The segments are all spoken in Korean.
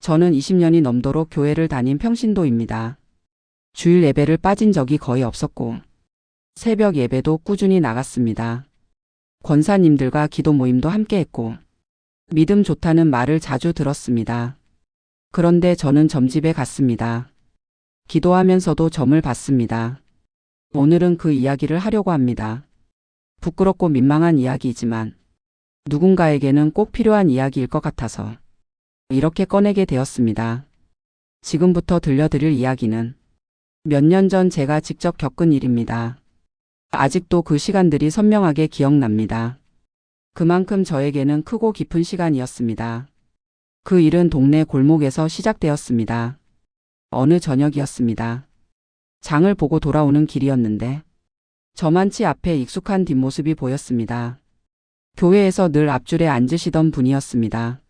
저는 20년이 넘도록 교회를 다닌 평신도입니다. 주일 예배를 빠진 적이 거의 없었고 새벽 예배도 꾸준히 나갔습니다. 권사님들과 기도 모임도 함께 했고 믿음 좋다는 말을 자주 들었습니다. 그런데 저는 점집에 갔습니다. 기도하면서도 점을 봤습니다. 오늘은 그 이야기를 하려고 합니다. 부끄럽고 민망한 이야기이지만 누군가에게는 꼭 필요한 이야기일 것 같아서 이렇게 꺼내게 되었습니다. 지금부터 들려드릴 이야기는 몇 년 전 제가 직접 겪은 일입니다. 아직도 그 시간들이 선명하게 기억납니다. 그만큼 저에게는 크고 깊은 시간이었습니다. 그 일은 동네 골목에서 시작되었습니다. 어느 저녁이었습니다. 장을 보고 돌아오는 길이었는데 저만치 앞에 익숙한 뒷모습이 보였습니다. 교회에서 늘 앞줄에 앉으시던 분이었습니다.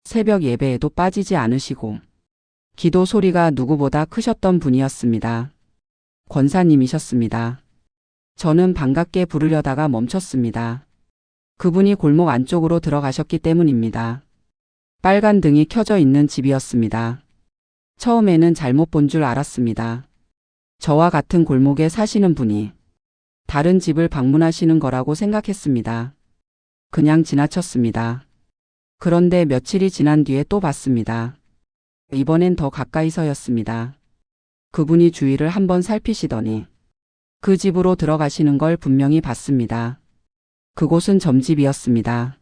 새벽 예배에도 빠지지 않으시고 기도 소리가 누구보다 크셨던 분이었습니다. 권사님이셨습니다. 저는 반갑게 부르려다가 멈췄습니다. 그분이 골목 안쪽으로 들어가셨기 때문입니다. 빨간 등이 켜져 있는 집이었습니다. 처음에는 잘못 본 줄 알았습니다. 저와 같은 골목에 사시는 분이 다른 집을 방문하시는 거라고 생각했습니다. 그냥 지나쳤습니다. 그런데 며칠이 지난 뒤에 또 봤습니다. 이번엔 더 가까이서였습니다. 그분이 주위를 한번 살피시더니 그 집으로 들어가시는 걸 분명히 봤습니다. 그곳은 점집이었습니다.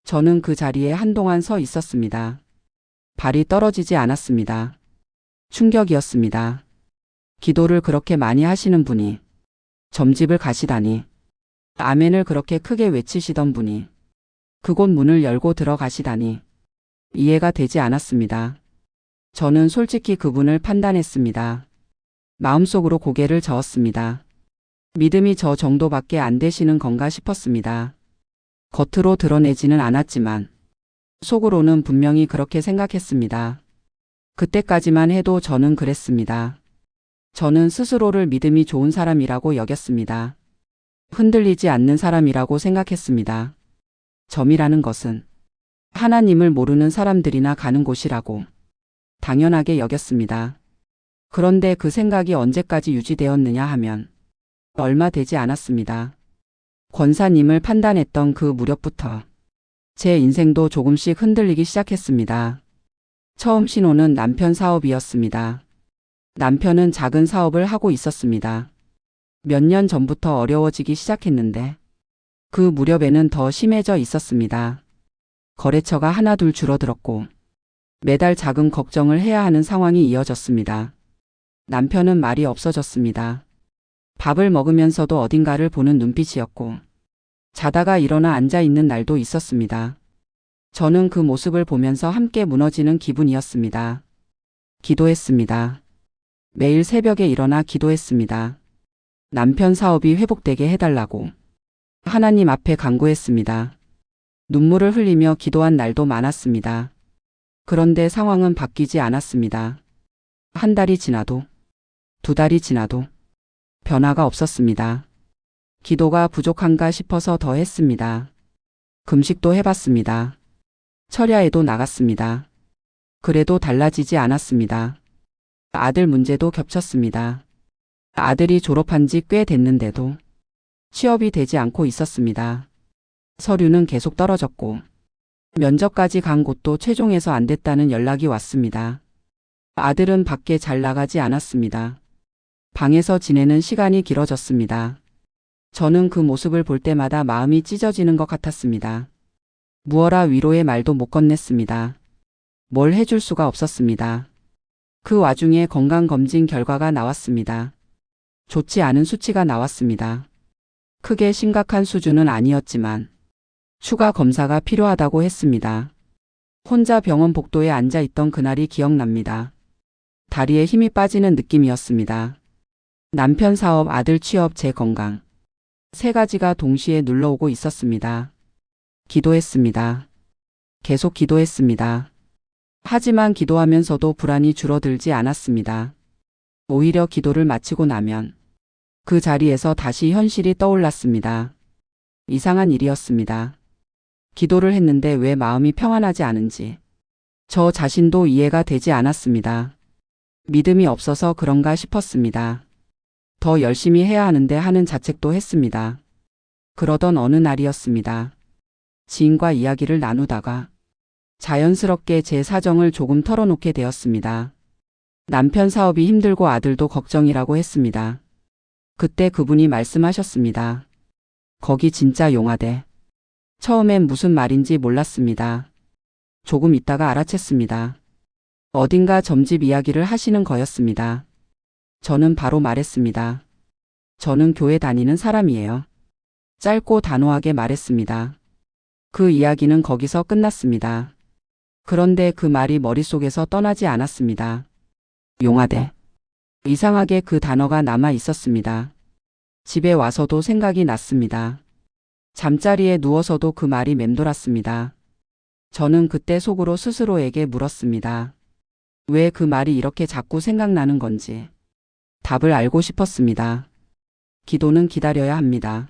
저는 그 자리에 한동안 서 있었습니다. 발이 떨어지지 않았습니다. 충격이었습니다. 기도를 그렇게 많이 하시는 분이 점집을 가시다니, 아멘을 그렇게 크게 외치시던 분이 그곳 문을 열고 들어가시다니 이해가 되지 않았습니다. 저는 솔직히 그분을 판단했습니다. 마음속으로 고개를 저었습니다. 믿음이 저 정도밖에 안 되시는 건가 싶었습니다. 겉으로 드러내지는 않았지만 속으로는 분명히 그렇게 생각했습니다. 그때까지만 해도 저는 그랬습니다. 저는 스스로를 믿음이 좋은 사람이라고 여겼습니다. 흔들리지 않는 사람이라고 생각했습니다. 점이라는 것은 하나님을 모르는 사람들이나 가는 곳이라고 당연하게 여겼습니다. 그런데 그 생각이 언제까지 유지되었느냐 하면 얼마 되지 않았습니다. 권사님을 판단했던 그 무렵부터 제 인생도 조금씩 흔들리기 시작했습니다. 처음 신호는 남편 사업이었습니다. 남편은 작은 사업을 하고 있었습니다. 몇 년 전부터 어려워지기 시작했는데 그 무렵에는 더 심해져 있었습니다. 거래처가 하나둘 줄어들었고 매달 자금 걱정을 해야 하는 상황이 이어졌습니다. 남편은 말이 없어졌습니다. 밥을 먹으면서도 어딘가를 보는 눈빛이었고 자다가 일어나 앉아 있는 날도 있었습니다. 저는 그 모습을 보면서 함께 무너지는 기분이었습니다. 기도했습니다. 매일 새벽에 일어나 기도했습니다. 남편 사업이 회복되게 해달라고 하나님 앞에 간구했습니다. 눈물을 흘리며 기도한 날도 많았습니다. 그런데 상황은 바뀌지 않았습니다. 한 달이 지나도, 두 달이 지나도 변화가 없었습니다. 기도가 부족한가 싶어서 더 했습니다. 금식도 해봤습니다. 철야에도 나갔습니다. 그래도 달라지지 않았습니다. 아들 문제도 겹쳤습니다. 아들이 졸업한 지 꽤 됐는데도 취업이 되지 않고 있었습니다. 서류는 계속 떨어졌고 면접까지 간 곳도 최종에서 안 됐다는 연락이 왔습니다. 아들은 밖에 잘 나가지 않았습니다. 방에서 지내는 시간이 길어졌습니다. 저는 그 모습을 볼 때마다 마음이 찢어지는 것 같았습니다. 무어라 위로의 말도 못 건넸습니다. 뭘 해줄 수가 없었습니다. 그 와중에 건강검진 결과가 나왔습니다. 좋지 않은 수치가 나왔습니다. 크게 심각한 수준은 아니었지만 추가 검사가 필요하다고 했습니다. 혼자 병원 복도에 앉아 있던 그날이 기억납니다. 다리에 힘이 빠지는 느낌이었습니다. 남편 사업, 아들 취업, 제 건강. 세 가지가 동시에 눌러오고 있었습니다. 기도했습니다. 계속 기도했습니다. 하지만 기도하면서도 불안이 줄어들지 않았습니다. 오히려 기도를 마치고 나면 그 자리에서 다시 현실이 떠올랐습니다. 이상한 일이었습니다. 기도를 했는데 왜 마음이 평안하지 않은지, 저 자신도 이해가 되지 않았습니다. 믿음이 없어서 그런가 싶었습니다. 더 열심히 해야 하는데 하는 자책도 했습니다. 그러던 어느 날이었습니다. 지인과 이야기를 나누다가 자연스럽게 제 사정을 조금 털어놓게 되었습니다. 남편 사업이 힘들고 아들도 걱정이라고 했습니다. 그때 그분이 말씀하셨습니다. 거기 진짜 용하대. 처음엔 무슨 말인지 몰랐습니다. 조금 있다가 알아챘습니다. 어딘가 점집 이야기를 하시는 거였습니다. 저는 바로 말했습니다. 저는 교회 다니는 사람이에요. 짧고 단호하게 말했습니다. 그 이야기는 거기서 끝났습니다. 그런데 그 말이 머릿속에서 떠나지 않았습니다. 용하대. 이상하게 그 단어가 남아 있었습니다. 집에 와서도 생각이 났습니다. 잠자리에 누워서도 그 말이 맴돌았습니다. 저는 그때 속으로 스스로에게 물었습니다. 왜 그 말이 이렇게 자꾸 생각나는 건지. 답을 알고 싶었습니다. 기도는 기다려야 합니다.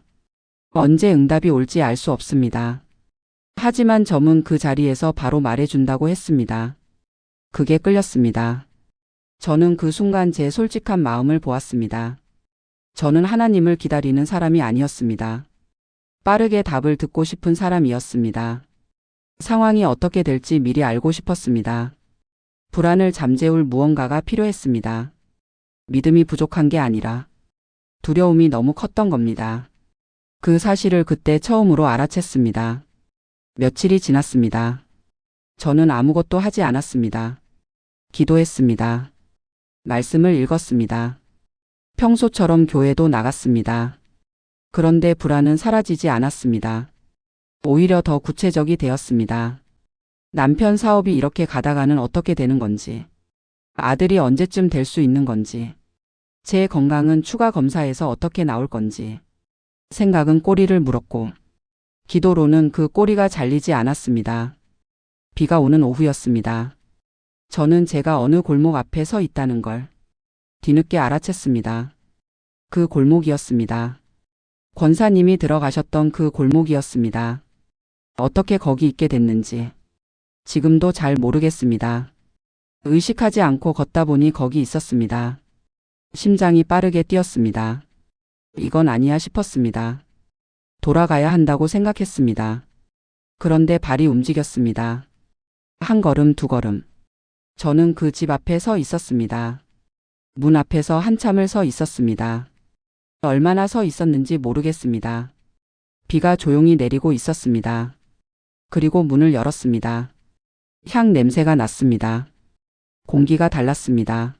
언제 응답이 올지 알 수 없습니다. 하지만 점은 그 자리에서 바로 말해준다고 했습니다. 그게 끌렸습니다. 저는 그 순간 제 솔직한 마음을 보았습니다. 저는 하나님을 기다리는 사람이 아니었습니다. 빠르게 답을 듣고 싶은 사람이었습니다. 상황이 어떻게 될지 미리 알고 싶었습니다. 불안을 잠재울 무언가가 필요했습니다. 믿음이 부족한 게 아니라 두려움이 너무 컸던 겁니다. 그 사실을 그때 처음으로 알아챘습니다. 며칠이 지났습니다. 저는 아무것도 하지 않았습니다. 기도했습니다. 말씀을 읽었습니다. 평소처럼 교회도 나갔습니다. 그런데 불안은 사라지지 않았습니다. 오히려 더 구체적이 되었습니다. 남편 사업이 이렇게 가다가는 어떻게 되는 건지, 아들이 언제쯤 될 수 있는 건지, 제 건강은 추가 검사에서 어떻게 나올 건지, 생각은 꼬리를 물었고, 기도로는 그 꼬리가 잘리지 않았습니다. 비가 오는 오후였습니다. 저는 제가 어느 골목 앞에 서 있다는 걸 뒤늦게 알아챘습니다. 그 골목이었습니다. 권사님이 들어가셨던 그 골목이었습니다. 어떻게 거기 있게 됐는지 지금도 잘 모르겠습니다. 의식하지 않고 걷다 보니 거기 있었습니다. 심장이 빠르게 뛰었습니다. 이건 아니야 싶었습니다. 돌아가야 한다고 생각했습니다. 그런데 발이 움직였습니다. 한 걸음, 두 걸음. 저는 그 집 앞에 서 있었습니다. 문 앞에서 한참을 서 있었습니다. 얼마나 서 있었는지 모르겠습니다. 비가 조용히 내리고 있었습니다. 그리고 문을 열었습니다. 향 냄새가 났습니다. 공기가 달랐습니다.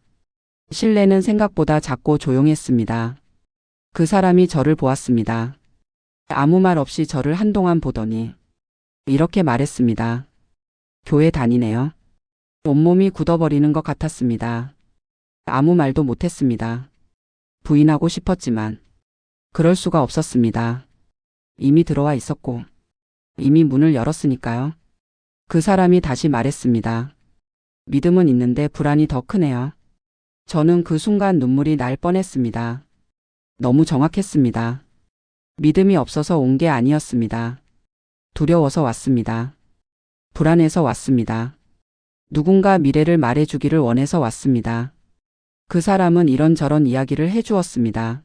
실내는 생각보다 작고 조용했습니다. 그 사람이 저를 보았습니다. 아무 말 없이 저를 한동안 보더니 이렇게 말했습니다. 교회 다니네요. 온몸이 굳어버리는 것 같았습니다. 아무 말도 못했습니다. 부인하고 싶었지만 그럴 수가 없었습니다. 이미 들어와 있었고 이미 문을 열었으니까요. 그 사람이 다시 말했습니다. 믿음은 있는데 불안이 더 크네요. 저는 그 순간 눈물이 날 뻔했습니다. 너무 정확했습니다. 믿음이 없어서 온 게 아니었습니다. 두려워서 왔습니다. 불안해서 왔습니다. 누군가 미래를 말해주기를 원해서 왔습니다. 그 사람은 이런저런 이야기를 해주었습니다.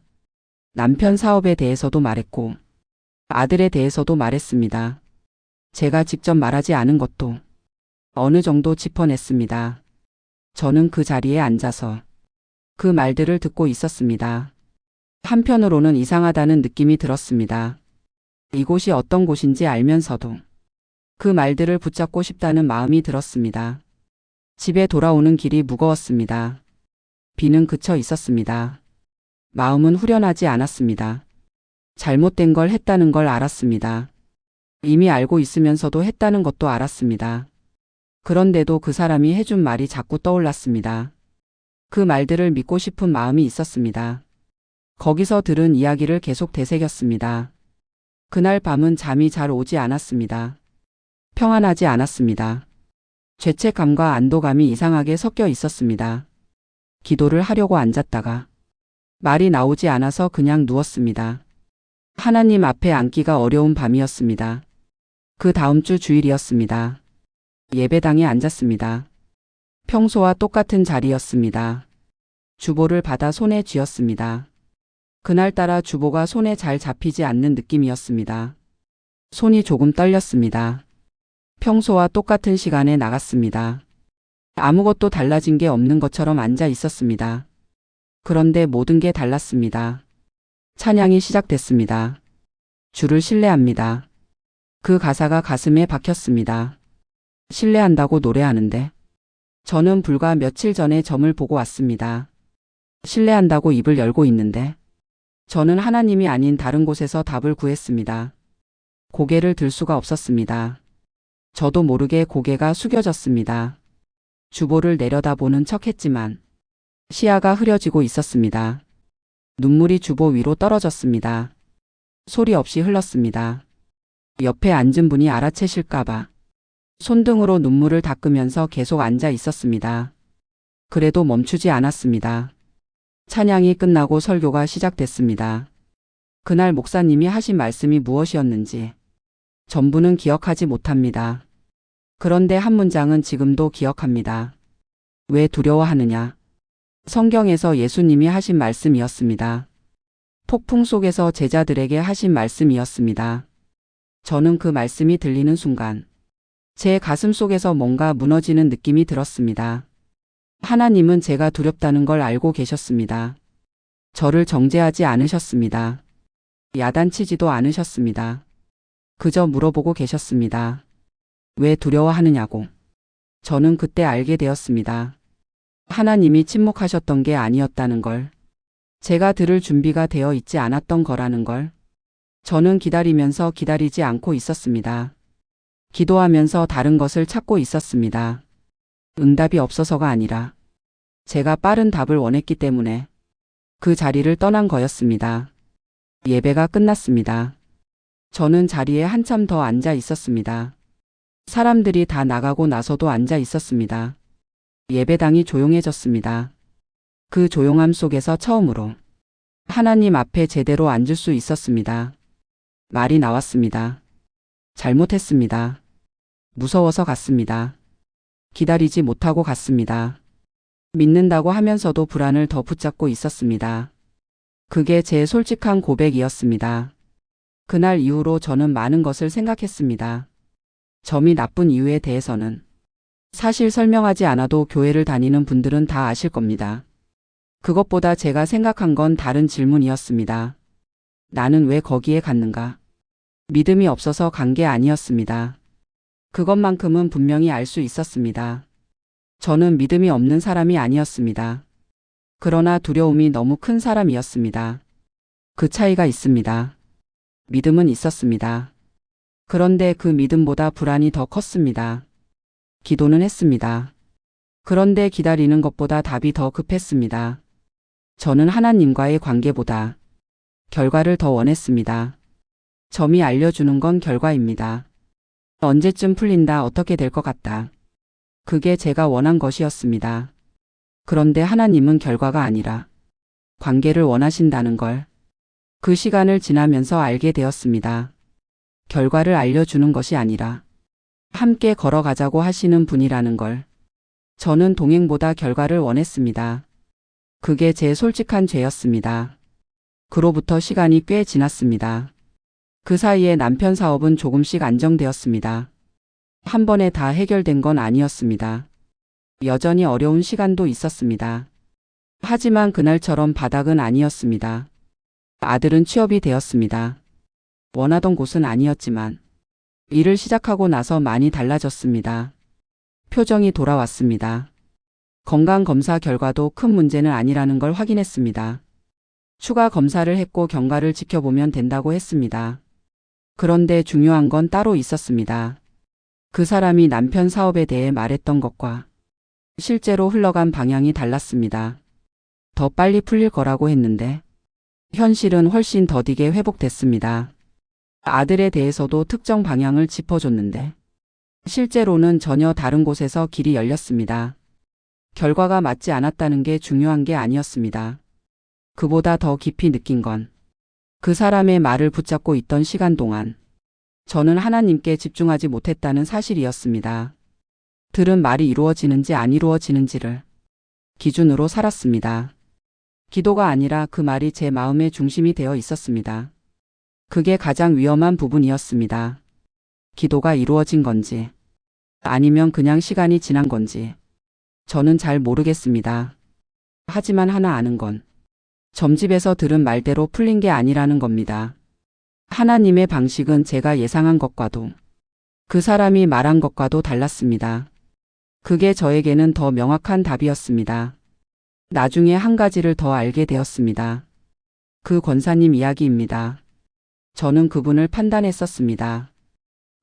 남편 사업에 대해서도 말했고 아들에 대해서도 말했습니다. 제가 직접 말하지 않은 것도 어느 정도 짚어냈습니다. 저는 그 자리에 앉아서 그 말들을 듣고 있었습니다. 한편으로는 이상하다는 느낌이 들었습니다. 이곳이 어떤 곳인지 알면서도 그 말들을 붙잡고 싶다는 마음이 들었습니다. 집에 돌아오는 길이 무거웠습니다. 비는 그쳐 있었습니다. 마음은 후련하지 않았습니다. 잘못된 걸 했다는 걸 알았습니다. 이미 알고 있으면서도 했다는 것도 알았습니다. 그런데도 그 사람이 해준 말이 자꾸 떠올랐습니다. 그 말들을 믿고 싶은 마음이 있었습니다. 거기서 들은 이야기를 계속 되새겼습니다. 그날 밤은 잠이 잘 오지 않았습니다. 평안하지 않았습니다. 죄책감과 안도감이 이상하게 섞여 있었습니다. 기도를 하려고 앉았다가 말이 나오지 않아서 그냥 누웠습니다. 하나님 앞에 앉기가 어려운 밤이었습니다. 그 다음 주 주일이었습니다. 예배당에 앉았습니다. 평소와 똑같은 자리였습니다. 주보를 받아 손에 쥐었습니다. 그날따라 주보가 손에 잘 잡히지 않는 느낌이었습니다. 손이 조금 떨렸습니다. 평소와 똑같은 시간에 나갔습니다. 아무것도 달라진 게 없는 것처럼 앉아 있었습니다. 그런데 모든 게 달랐습니다. 찬양이 시작됐습니다. 주를 신뢰합니다. 그 가사가 가슴에 박혔습니다. 신뢰한다고 노래하는데 저는 불과 며칠 전에 점을 보고 왔습니다. 신뢰한다고 입을 열고 있는데 저는 하나님이 아닌 다른 곳에서 답을 구했습니다. 고개를 들 수가 없었습니다. 저도 모르게 고개가 숙여졌습니다. 주보를 내려다보는 척했지만 시야가 흐려지고 있었습니다. 눈물이 주보 위로 떨어졌습니다. 소리 없이 흘렀습니다. 옆에 앉은 분이 알아채실까봐 손등으로 눈물을 닦으면서 계속 앉아 있었습니다. 그래도 멈추지 않았습니다. 찬양이 끝나고 설교가 시작됐습니다. 그날 목사님이 하신 말씀이 무엇이었는지 전부는 기억하지 못합니다. 그런데 한 문장은 지금도 기억합니다. 왜 두려워하느냐? 성경에서 예수님이 하신 말씀이었습니다. 폭풍 속에서 제자들에게 하신 말씀이었습니다. 저는 그 말씀이 들리는 순간 제 가슴 속에서 뭔가 무너지는 느낌이 들었습니다. 하나님은 제가 두렵다는 걸 알고 계셨습니다. 저를 정죄하지 않으셨습니다. 야단치지도 않으셨습니다. 그저 물어보고 계셨습니다. 왜 두려워하느냐고. 저는 그때 알게 되었습니다. 하나님이 침묵하셨던 게 아니었다는 걸. 제가 들을 준비가 되어 있지 않았던 거라는 걸. 저는 기다리면서 기다리지 않고 있었습니다. 기도하면서 다른 것을 찾고 있었습니다. 응답이 없어서가 아니라 제가 빠른 답을 원했기 때문에 그 자리를 떠난 거였습니다. 예배가 끝났습니다. 저는 자리에 한참 더 앉아 있었습니다. 사람들이 다 나가고 나서도 앉아 있었습니다. 예배당이 조용해졌습니다. 그 조용함 속에서 처음으로 하나님 앞에 제대로 앉을 수 있었습니다. 말이 나왔습니다. 잘못했습니다. 무서워서 갔습니다. 기다리지 못하고 갔습니다. 믿는다고 하면서도 불안을 더 붙잡고 있었습니다. 그게 제 솔직한 고백이었습니다. 그날 이후로 저는 많은 것을 생각했습니다. 점이 나쁜 이유에 대해서는 사실 설명하지 않아도 교회를 다니는 분들은 다 아실 겁니다. 그것보다 제가 생각한 건 다른 질문이었습니다. 나는 왜 거기에 갔는가? 믿음이 없어서 간 게 아니었습니다. 그것만큼은 분명히 알 수 있었습니다. 저는 믿음이 없는 사람이 아니었습니다. 그러나 두려움이 너무 큰 사람이었습니다. 그 차이가 있습니다. 믿음은 있었습니다. 그런데 그 믿음보다 불안이 더 컸습니다. 기도는 했습니다. 그런데 기다리는 것보다 답이 더 급했습니다. 저는 하나님과의 관계보다 결과를 더 원했습니다. 점이 알려주는 건 결과입니다. 언제쯤 풀린다, 어떻게 될 것 같다. 그게 제가 원한 것이었습니다. 그런데 하나님은 결과가 아니라 관계를 원하신다는 걸 그 시간을 지나면서 알게 되었습니다. 결과를 알려주는 것이 아니라 함께 걸어가자고 하시는 분이라는 걸. 저는 동행보다 결과를 원했습니다. 그게 제 솔직한 죄였습니다. 그로부터 시간이 꽤 지났습니다. 그 사이에 남편 사업은 조금씩 안정되었습니다. 한 번에 다 해결된 건 아니었습니다. 여전히 어려운 시간도 있었습니다. 하지만 그날처럼 바닥은 아니었습니다. 아들은 취업이 되었습니다. 원하던 곳은 아니었지만 일을 시작하고 나서 많이 달라졌습니다. 표정이 돌아왔습니다. 건강검사 결과도 큰 문제는 아니라는 걸 확인했습니다. 추가 검사를 했고 경과를 지켜보면 된다고 했습니다. 그런데 중요한 건 따로 있었습니다. 그 사람이 남편 사업에 대해 말했던 것과 실제로 흘러간 방향이 달랐습니다. 더 빨리 풀릴 거라고 했는데 현실은 훨씬 더디게 회복됐습니다. 아들에 대해서도 특정 방향을 짚어줬는데 실제로는 전혀 다른 곳에서 길이 열렸습니다. 결과가 맞지 않았다는 게 중요한 게 아니었습니다. 그보다 더 깊이 느낀 건 그 사람의 말을 붙잡고 있던 시간 동안 저는 하나님께 집중하지 못했다는 사실이었습니다. 들은 말이 이루어지는지 안 이루어지는지를 기준으로 살았습니다. 기도가 아니라 그 말이 제 마음의 중심이 되어 있었습니다. 그게 가장 위험한 부분이었습니다. 기도가 이루어진 건지 아니면 그냥 시간이 지난 건지 저는 잘 모르겠습니다. 하지만 하나 아는 건 점집에서 들은 말대로 풀린 게 아니라는 겁니다. 하나님의 방식은 제가 예상한 것과도 그 사람이 말한 것과도 달랐습니다. 그게 저에게는 더 명확한 답이었습니다. 나중에 한 가지를 더 알게 되었습니다. 그 권사님 이야기입니다. 저는 그분을 판단했었습니다.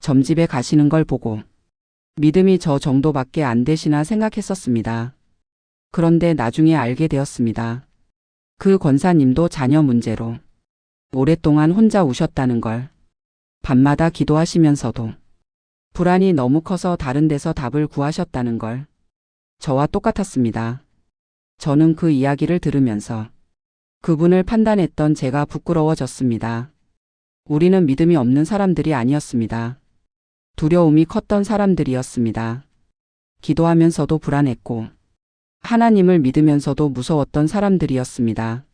점집에 가시는 걸 보고 믿음이 저 정도밖에 안 되시나 생각했었습니다. 그런데 나중에 알게 되었습니다. 그 권사님도 자녀 문제로 오랫동안 혼자 우셨다는 걸, 밤마다 기도하시면서도 불안이 너무 커서 다른 데서 답을 구하셨다는 걸, 저와 똑같았습니다. 저는 그 이야기를 들으면서 그분을 판단했던 제가 부끄러워졌습니다. 우리는 믿음이 없는 사람들이 아니었습니다. 두려움이 컸던 사람들이었습니다. 기도하면서도 불안했고 하나님을 믿으면서도 무서웠던 사람들이었습니다.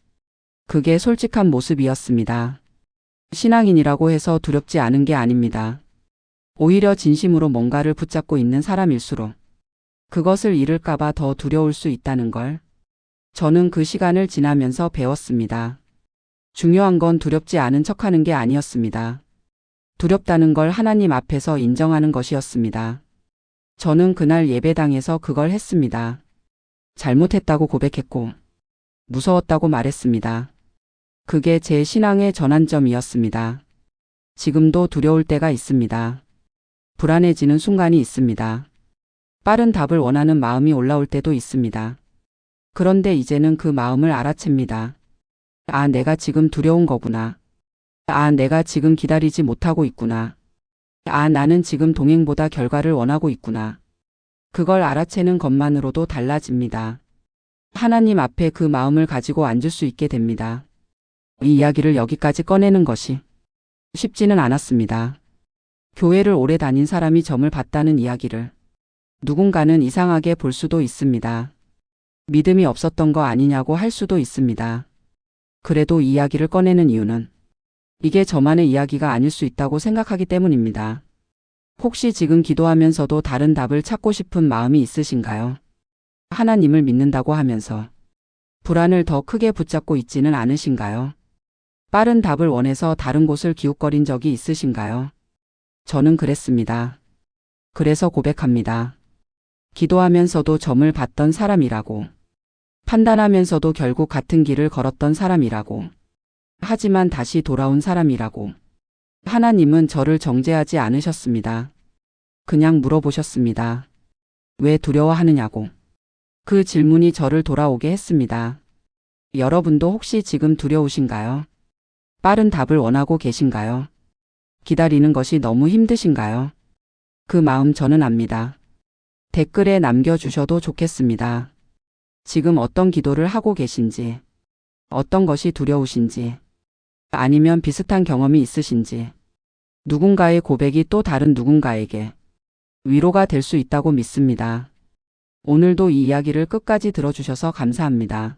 그게 솔직한 모습이었습니다. 신앙인이라고 해서 두렵지 않은 게 아닙니다. 오히려 진심으로 뭔가를 붙잡고 있는 사람일수록 그것을 잃을까봐 더 두려울 수 있다는 걸 저는 그 시간을 지나면서 배웠습니다. 중요한 건 두렵지 않은 척하는 게 아니었습니다. 두렵다는 걸 하나님 앞에서 인정하는 것이었습니다. 저는 그날 예배당에서 그걸 했습니다. 잘못했다고 고백했고 무서웠다고 말했습니다. 그게 제 신앙의 전환점이었습니다. 지금도 두려울 때가 있습니다. 불안해지는 순간이 있습니다. 빠른 답을 원하는 마음이 올라올 때도 있습니다. 그런데 이제는 그 마음을 알아챕니다. 아, 내가 지금 두려운 거구나. 아, 내가 지금 기다리지 못하고 있구나. 아, 나는 지금 동행보다 결과를 원하고 있구나. 그걸 알아채는 것만으로도 달라집니다. 하나님 앞에 그 마음을 가지고 앉을 수 있게 됩니다. 이 이야기를 여기까지 꺼내는 것이 쉽지는 않았습니다. 교회를 오래 다닌 사람이 점을 봤다는 이야기를 누군가는 이상하게 볼 수도 있습니다. 믿음이 없었던 거 아니냐고 할 수도 있습니다. 그래도 이 이야기를 꺼내는 이유는 이게 저만의 이야기가 아닐 수 있다고 생각하기 때문입니다. 혹시 지금 기도하면서도 다른 답을 찾고 싶은 마음이 있으신가요? 하나님을 믿는다고 하면서 불안을 더 크게 붙잡고 있지는 않으신가요? 빠른 답을 원해서 다른 곳을 기웃거린 적이 있으신가요? 저는 그랬습니다. 그래서 고백합니다. 기도하면서도 점을 봤던 사람이라고. 판단하면서도 결국 같은 길을 걸었던 사람이라고. 하지만 다시 돌아온 사람이라고. 하나님은 저를 정죄하지 않으셨습니다. 그냥 물어보셨습니다. 왜 두려워하느냐고. 그 질문이 저를 돌아오게 했습니다. 여러분도 혹시 지금 두려우신가요? 빠른 답을 원하고 계신가요? 기다리는 것이 너무 힘드신가요? 그 마음 저는 압니다. 댓글에 남겨주셔도 좋겠습니다. 지금 어떤 기도를 하고 계신지, 어떤 것이 두려우신지, 아니면 비슷한 경험이 있으신지, 누군가의 고백이 또 다른 누군가에게 위로가 될 수 있다고 믿습니다. 오늘도 이 이야기를 끝까지 들어주셔서 감사합니다.